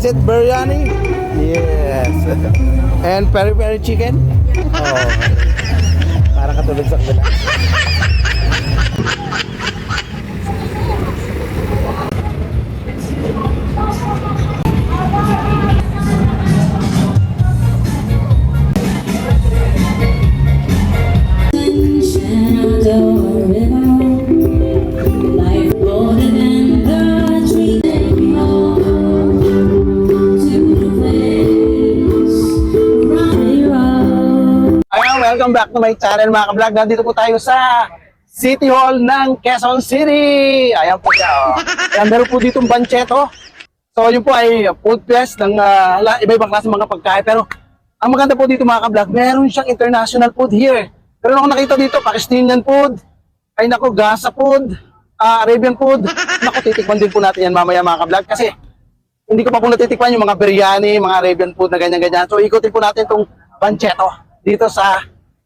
Is it biryani? Yes. And peri-peri chicken? Oh. Parang katulad sa kabila. Welcome back to my channel mga ka-vlog. Nandito po tayo sa City Hall ng Quezon City. Ayan po siya. Oh. Ayan, meron po ditong bancheto. So yun po ay food fest ng iba-ibang klase mga pagkain. Pero ang maganda po dito mga ka-vlog, meron siyang international food here. Pero ako nakita dito, Pakistanian food, ay nako, Gaza food, Arabian food. Nako, titikman din po natin yan mamaya mga ka-vlog. Kasi hindi ko pa po natitikman yung mga biryani, mga Arabian food na ganyan-ganyan. So ikutin po natin itong bancheto dito sa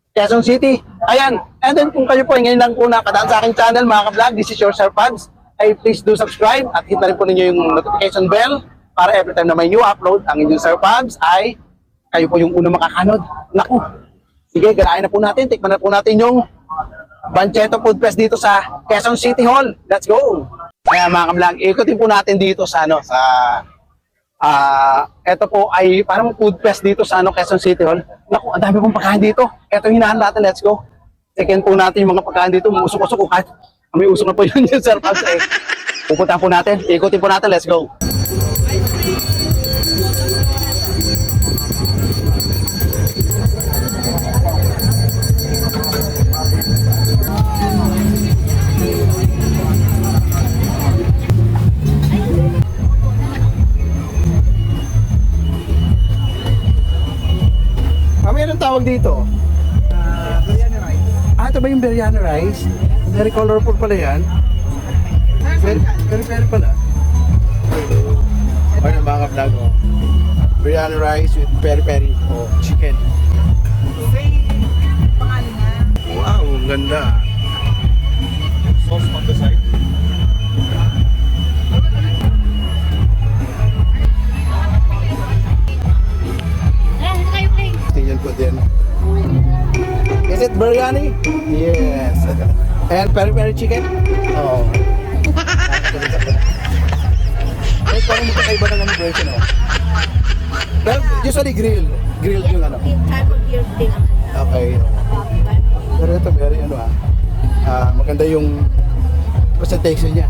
Quezon City. Ayan. And then kung kayo po ay ngayon lang po nakadaan sa aking channel mga ka-vlog, this is your Sir Pabs, ay please do subscribe at hit na rin po ninyo yung notification bell para every time na may new upload ang inyong Sir Pabs ay kayo po yung unang makakanood. Naku. Sige, ganahin na po natin. Tikman na po natin yung Bancheto Food Fest dito sa Quezon City Hall. Let's go. Kaya mga ka-vlog, ikutin po natin dito sa ito po ay parang food fest dito sa Quezon City Hall. Naku, ang dami pong pagkain dito. Ito yung hinahan natin, let's go. Second po natin yung mga pagkain dito, usok-usok kahit may usok na po yun yung Sir Pabs eh. Pupuntahan po natin, ikutin po natin, let's go. Anong tawag dito? Biryani rice. Ito ba yung biryani rice? Very colorful pala yan. Very pala. Ayun ang mga vlog. Oh. Biryani rice with peri-peri o chicken. Same pangalan niya. Wow, ang ganda. Sauce on the side. Tingnan po din. Is it biryani? Yes. And peri-peri chicken? Oo. Ay, parang magkakaiba na ng version, oh. Pero usually grilled yung ano. Okay. Pero ito very maganda yung presentation niya.